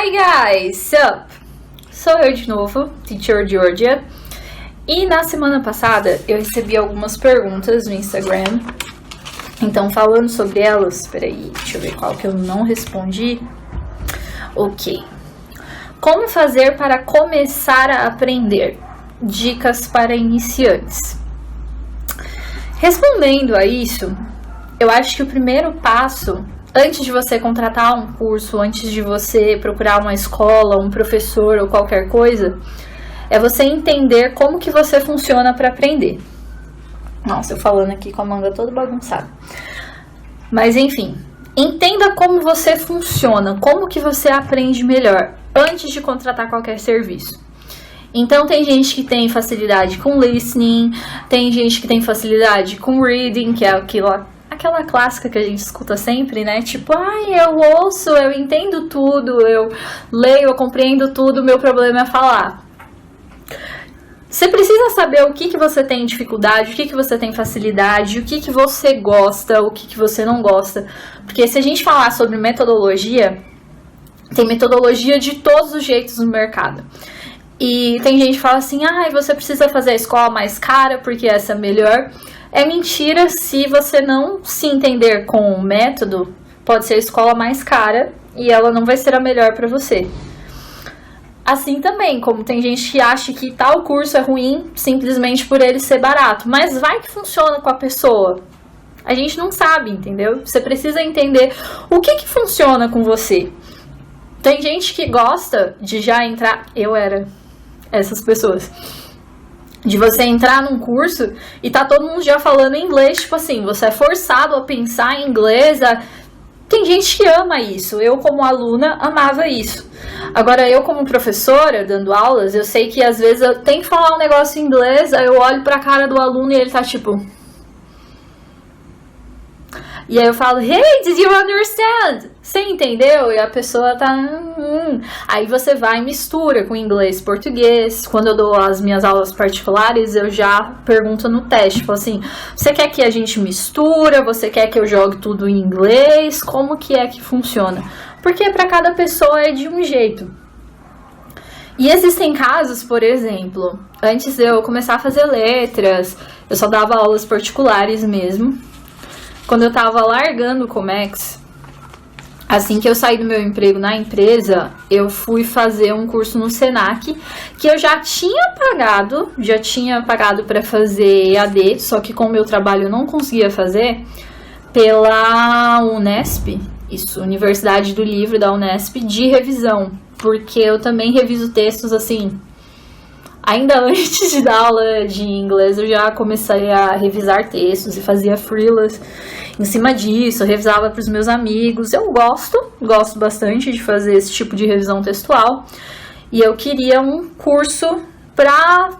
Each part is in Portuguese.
Hi guys, sup? Sou eu de novo, Teacher Georgia. E na semana passada eu recebi algumas perguntas no Instagram. Então, falando sobre elas, peraí, deixa eu ver qual que eu não respondi. Ok. Como fazer para começar a aprender? Dicas para iniciantes. Respondendo a isso, eu acho que o primeiro passo, antes de você contratar um curso, antes de você procurar uma escola, um professor ou qualquer coisa, é você entender como que você funciona para aprender. Nossa, eu falando aqui com a manga toda bagunçada. Mas enfim, entenda como você funciona, como que você aprende melhor, antes de contratar qualquer serviço. Então tem gente que tem facilidade com listening, tem gente que tem facilidade com reading, que é aquela clássica que a gente escuta sempre, né? Tipo, eu ouço, eu entendo tudo, eu leio, eu compreendo tudo, meu problema é falar. Você precisa saber o que você tem dificuldade, o que você tem facilidade, o que você gosta, o que você não gosta. Porque se a gente falar sobre metodologia, tem metodologia de todos os jeitos no mercado. E tem gente que fala assim, você precisa fazer a escola mais cara porque essa é melhor. É mentira. Se você não se entender com o método, pode ser a escola mais cara e ela não vai ser a melhor para você. Assim também, como tem gente que acha que tal curso é ruim simplesmente por ele ser barato. Mas vai que funciona com a pessoa. A gente não sabe, entendeu? Você precisa entender o que funciona com você. Tem gente que gosta de já entrar... Eu era essas pessoas. De você entrar num curso e tá todo mundo já falando inglês. Tipo assim, você é forçado a pensar em inglês. Tem gente que ama isso. Eu, como aluna, amava isso. Agora, eu como professora, dando aulas, eu sei que às vezes eu tenho que falar um negócio em inglês, aí eu olho pra cara do aluno e ele tá tipo... E aí eu falo, hey, did you understand? Você entendeu? E a pessoa tá... Aí você vai e mistura com inglês e português. Quando eu dou as minhas aulas particulares, eu já pergunto no teste. Falo assim, você quer que a gente mistura? Você quer que eu jogue tudo em inglês? Como que é que funciona? Porque para cada pessoa é de um jeito. E existem casos, por exemplo, antes de eu começar a fazer letras, eu só dava aulas particulares mesmo. Quando eu tava largando o Comex, assim que eu saí do meu emprego na empresa, eu fui fazer um curso no Senac, que eu já tinha pagado para fazer EAD, só que com o meu trabalho eu não conseguia fazer, pela Unesp, isso, Universidade do Livro da Unesp, de revisão, porque eu também reviso textos assim. Ainda antes de dar aula de inglês, eu já comecei a revisar textos e fazia freelas em cima disso, eu revisava para os meus amigos. Eu gosto bastante de fazer esse tipo de revisão textual. E eu queria um curso para,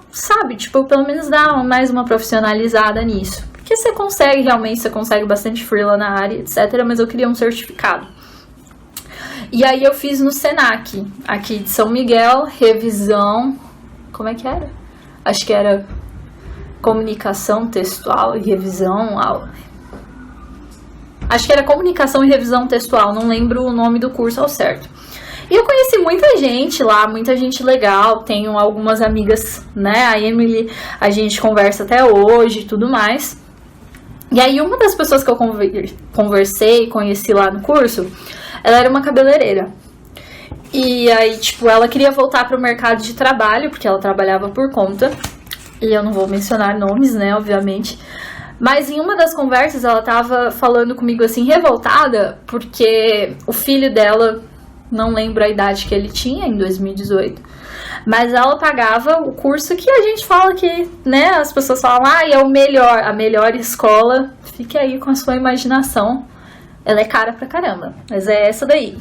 pelo menos dar mais uma profissionalizada nisso. Porque você consegue bastante freela na área, etc. Mas eu queria um certificado. E aí eu fiz no Senac, aqui de São Miguel, revisão... Como é que era? Acho que era comunicação textual e revisão. Acho que era comunicação e revisão textual, não lembro o nome do curso ao certo. E eu conheci muita gente lá, muita gente legal. Tenho algumas amigas, né? A Emily, a gente conversa até hoje e tudo mais. E aí uma das pessoas que eu conversei, conheci lá no curso, ela era uma cabeleireira. E aí, ela queria voltar para o mercado de trabalho, porque ela trabalhava por conta. E eu não vou mencionar nomes, né, obviamente. Mas em uma das conversas, ela tava falando comigo, assim, revoltada, porque o filho dela, não lembro a idade que ele tinha, em 2018. Mas ela pagava o curso que a gente fala que, né, as pessoas falam, é o melhor, a melhor escola. Fique aí com a sua imaginação. Ela é cara pra caramba, mas é essa daí.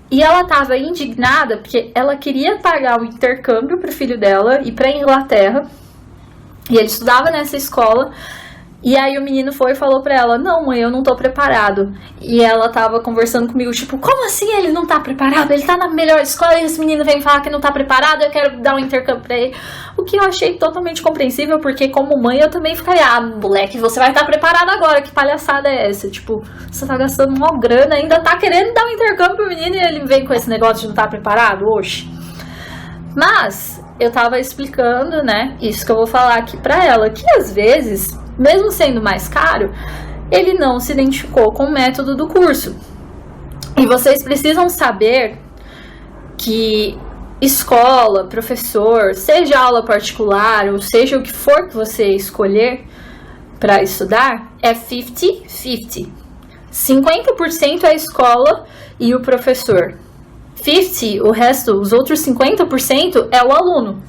E ela estava indignada porque ela queria pagar o intercâmbio para o filho dela ir para a Inglaterra. E ele estudava nessa escola. E aí o menino foi e falou pra ela, não, mãe, eu não tô preparado. E ela tava conversando comigo, tipo, como assim ele não tá preparado? Ele tá na melhor escola e esse menino vem falar que não tá preparado, eu quero dar um intercâmbio pra ele. O que eu achei totalmente compreensível, porque como mãe eu também ficaria, moleque, você vai estar preparado agora, que palhaçada é essa? Tipo, você tá gastando uma grana, ainda tá querendo dar um intercâmbio pro menino e ele vem com esse negócio de não tá preparado? Oxe. Mas eu tava explicando, né, isso que eu vou falar aqui pra ela, que às vezes, mesmo sendo mais caro, ele não se identificou com o método do curso. E vocês precisam saber que escola, professor, seja aula particular, ou seja o que for que você escolher para estudar, é 50-50. 50% é a escola e o professor. 50%, o resto, os outros 50% é o aluno.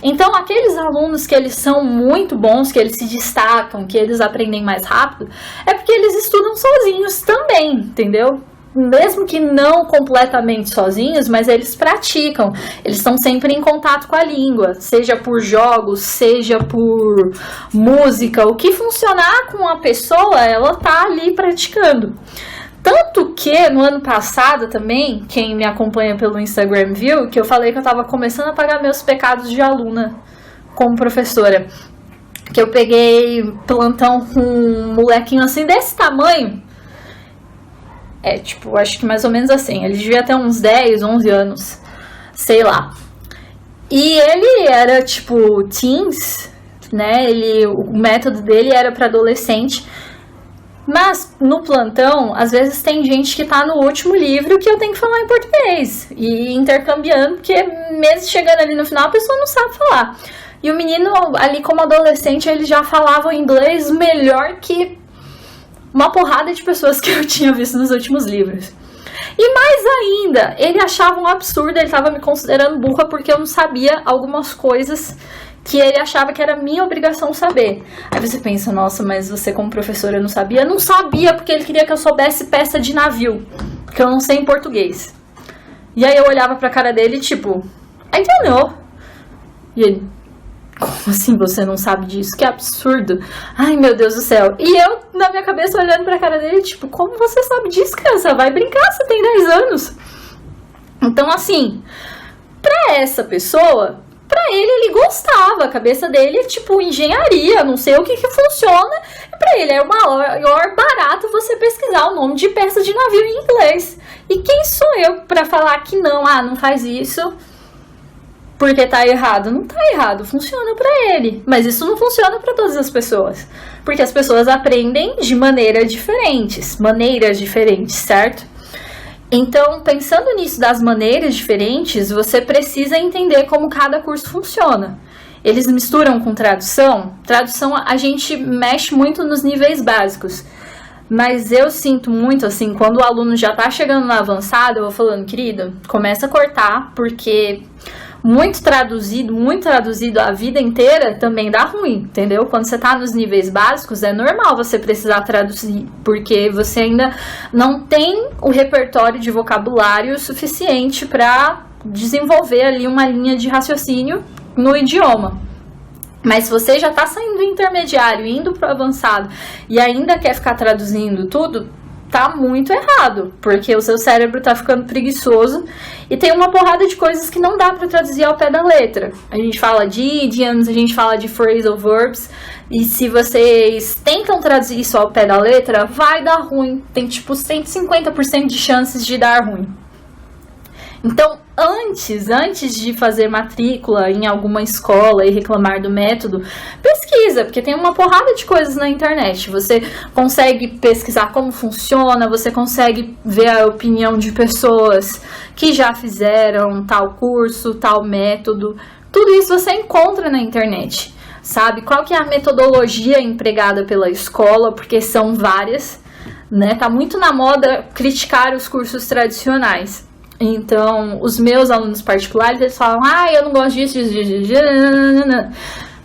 Então, aqueles alunos que eles são muito bons, que eles se destacam, que eles aprendem mais rápido, é porque eles estudam sozinhos também, entendeu? Mesmo que não completamente sozinhos, mas eles praticam. Eles estão sempre em contato com a língua, seja por jogos, seja por música. O que funcionar com a pessoa, ela tá ali praticando. Tanto que no ano passado também, quem me acompanha pelo Instagram viu, que eu falei que eu tava começando a pagar meus pecados de aluna como professora. Que eu peguei plantão com um molequinho assim desse tamanho. É, tipo, acho que mais ou menos assim. Ele devia ter uns 10, 11 anos. Sei lá. E ele era, tipo, teens, né? O método dele era para adolescente. Mas no plantão, às vezes tem gente que tá no último livro que eu tenho que falar em português. E intercambiando, porque mesmo chegando ali no final, a pessoa não sabe falar. E o menino ali como adolescente, ele já falava inglês melhor que uma porrada de pessoas que eu tinha visto nos últimos livros. E mais ainda, ele achava um absurdo, ele tava me considerando burra porque eu não sabia algumas coisas que ele achava que era minha obrigação saber. Aí você pensa, nossa, mas você como professora não sabia? Não sabia, porque ele queria que eu soubesse peça de navio, porque eu não sei em português. E aí eu olhava pra cara dele, tipo, I don't know. E ele, como assim você não sabe disso? Que absurdo. Ai, meu Deus do céu. E eu, na minha cabeça, olhando pra cara dele, tipo, como você sabe disso, criança? Vai brincar, você tem 10 anos. Então, assim, pra essa pessoa, pra ele gostava, a cabeça dele é tipo engenharia, não sei o que funciona, e pra ele é o maior barato você pesquisar o nome de peça de navio em inglês. E quem sou eu pra falar que não, não faz isso porque tá errado? Não tá errado, funciona pra ele, mas isso não funciona pra todas as pessoas, porque as pessoas aprendem de maneiras diferentes, certo? Então, pensando nisso das maneiras diferentes, você precisa entender como cada curso funciona. Eles misturam com tradução. Tradução, a gente mexe muito nos níveis básicos. Mas eu sinto muito, assim, quando o aluno já tá chegando no avançado, eu vou falando, querido, começa a cortar, porque muito traduzido a vida inteira também dá ruim, entendeu? Quando você tá nos níveis básicos, é normal você precisar traduzir, porque você ainda não tem o repertório de vocabulário suficiente para desenvolver ali uma linha de raciocínio no idioma. Mas se você já tá saindo do intermediário, indo pro avançado, e ainda quer ficar traduzindo tudo, tá muito errado, porque o seu cérebro tá ficando preguiçoso e tem uma porrada de coisas que não dá pra traduzir ao pé da letra. A gente fala de idioms, a gente fala de phrasal verbs, e se vocês tentam traduzir isso ao pé da letra, vai dar ruim. Tem tipo 150% de chances de dar ruim. Então, antes de fazer matrícula em alguma escola e reclamar do método, pesquisa, porque tem uma porrada de coisas na internet. Você consegue pesquisar como funciona, você consegue ver a opinião de pessoas que já fizeram tal curso, tal método. Tudo isso você encontra na internet, sabe? Qual que é a metodologia empregada pela escola, porque são várias, né? Tá muito na moda criticar os cursos tradicionais. Então, os meus alunos particulares, eles falam, eu não gosto disso.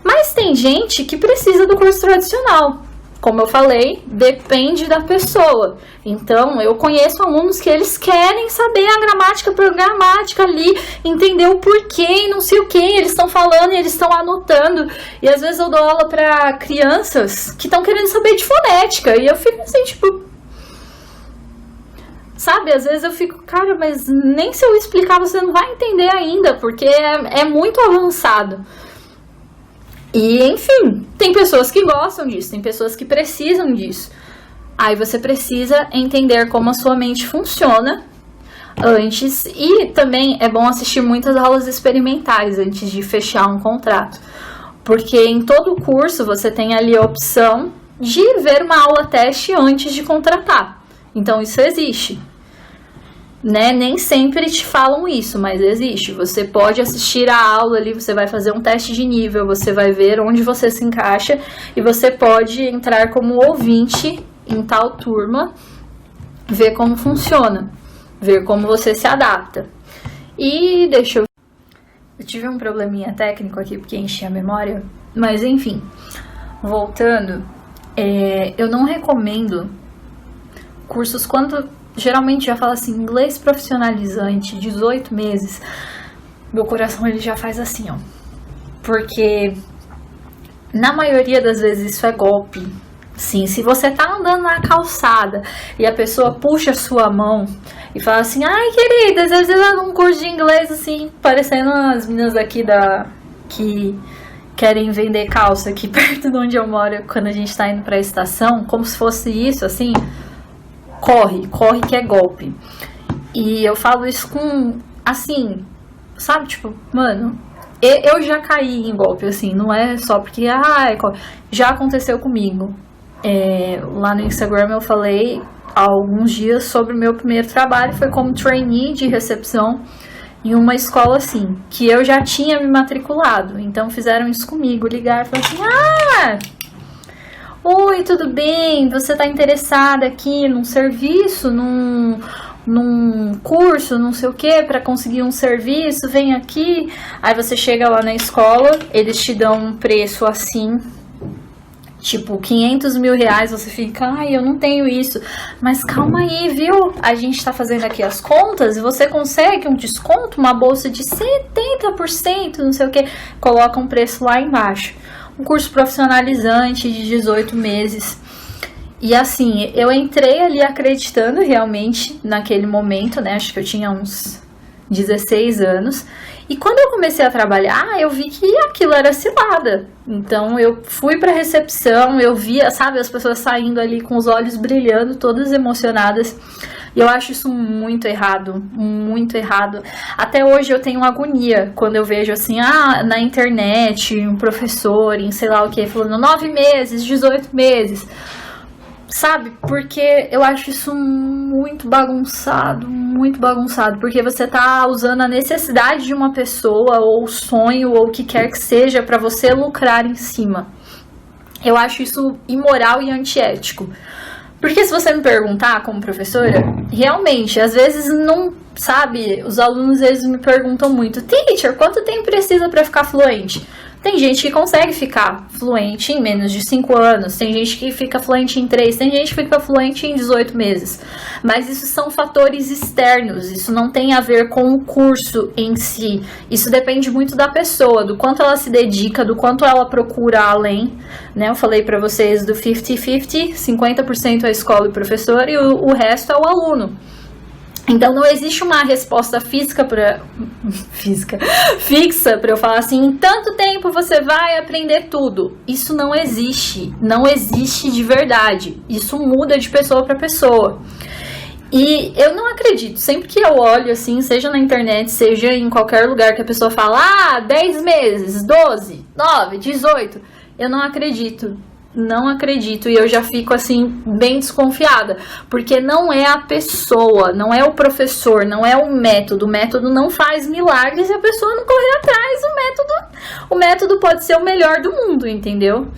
Mas tem gente que precisa do curso tradicional. como eu falei, depende da pessoa. Então, eu conheço alunos que eles querem saber a gramática por gramática ali, entender o porquê e não sei o que, eles estão falando e eles estão anotando. E às vezes eu dou aula para crianças que estão querendo saber de fonética, e eu fico assim, tipo... Sabe, às vezes eu fico, cara, mas nem se eu explicar você não vai entender ainda, porque é muito avançado. E, enfim, tem pessoas que gostam disso, tem pessoas que precisam disso. Aí você precisa entender como a sua mente funciona antes. E também é bom assistir muitas aulas experimentais antes de fechar um contrato. Porque em todo curso você tem ali a opção de ver uma aula teste antes de contratar. Então isso existe. Né? Nem sempre te falam isso, mas existe. Você pode assistir a aula ali, você vai fazer um teste de nível, você vai ver onde você se encaixa e você pode entrar como ouvinte em tal turma, ver como funciona, ver como você se adapta. E deixa eu... Eu tive um probleminha técnico aqui porque enchi a memória, mas enfim, voltando, eu não recomendo cursos quando... Geralmente já fala assim, inglês profissionalizante, 18 meses, meu coração ele já faz assim, ó. Porque na maioria das vezes isso é golpe. Sim, se você tá andando na calçada e a pessoa puxa a sua mão e fala assim, ai querida, às vezes ela num curso de inglês assim, parecendo as meninas aqui que querem vender calça aqui perto de onde eu moro, quando a gente tá indo pra estação, como se fosse isso, assim... Corre que é golpe. E eu falo isso com, assim, sabe, tipo, mano, eu já caí em golpe, assim, não é só porque, já aconteceu comigo. Lá no Instagram eu falei há alguns dias sobre o meu primeiro trabalho, foi como trainee de recepção em uma escola, assim, que eu já tinha me matriculado. Então fizeram isso comigo, ligaram e falaram assim, oi, tudo bem? Você está interessada aqui num serviço, num curso, não sei o que, para conseguir um serviço? Vem aqui. Aí você chega lá na escola, eles te dão um preço assim, tipo 500 mil reais. Você fica, eu não tenho isso. Mas calma aí, viu? A gente tá fazendo aqui as contas e você consegue um desconto, uma bolsa de 70%, não sei o que. Coloca um preço lá embaixo. Um curso profissionalizante de 18 meses. E assim, eu entrei ali acreditando realmente naquele momento, né? Acho que eu tinha uns 16 anos. E quando eu comecei a trabalhar, eu vi que aquilo era cilada. Então eu fui pra recepção, eu via, sabe, as pessoas saindo ali com os olhos brilhando, todas emocionadas. E eu acho isso muito errado, muito errado. Até hoje eu tenho agonia quando eu vejo assim, na internet, um professor em sei lá o que, falando 9 meses, 18 meses. Sabe? Porque eu acho isso muito bagunçado, porque você tá usando a necessidade de uma pessoa, ou o sonho, ou o que quer que seja, pra você lucrar em cima. Eu acho isso imoral e antiético. Porque se você me perguntar como professora, realmente, às vezes não, sabe, os alunos eles me perguntam muito, teacher, quanto tempo precisa para ficar fluente? Tem gente que consegue ficar fluente em menos de 5 anos, tem gente que fica fluente em 3, tem gente que fica fluente em 18 meses. Mas isso são fatores externos, isso não tem a ver com o curso em si. Isso depende muito da pessoa, do quanto ela se dedica, do quanto ela procura além. Né? Eu falei para vocês do 50-50, 50% é a escola e o professor e o resto é o aluno. Então não existe uma resposta fixa para eu falar assim, em tanto tempo você vai aprender tudo. Isso não existe de verdade. Isso muda de pessoa para pessoa. E eu não acredito, sempre que eu olho assim, seja na internet, seja em qualquer lugar que a pessoa fala, 10 meses, 12, 9, 18, eu não acredito. Não acredito, e eu já fico assim bem desconfiada, porque não é a pessoa, não é o professor, não é o método não faz milagres se a pessoa não correr atrás. O método pode ser o melhor do mundo, entendeu?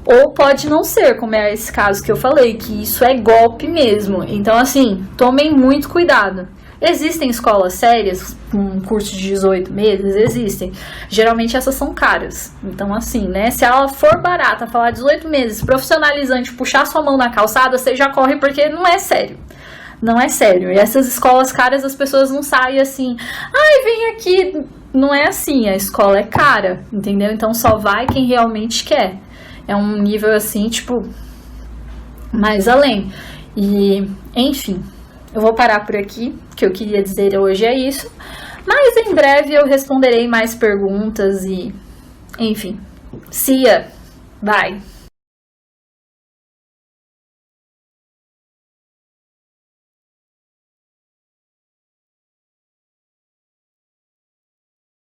Ou pode não ser, como é esse caso que eu falei, que isso é golpe mesmo. Então assim, tomem muito cuidado. Existem escolas sérias com um curso de 18 meses? Existem. Geralmente essas são caras. Então, assim, né? Se ela for barata, falar 18 meses, profissionalizante, puxar sua mão na calçada, você já corre porque não é sério. Não é sério. E essas escolas caras, as pessoas não saem assim, ai, vem aqui. Não é assim, a escola é cara, entendeu? Então só vai quem realmente quer. É um nível assim, tipo, mais além. E, enfim, eu vou parar por aqui. O que eu queria dizer hoje é isso. Mas em breve eu responderei mais perguntas e, enfim. See ya. Bye.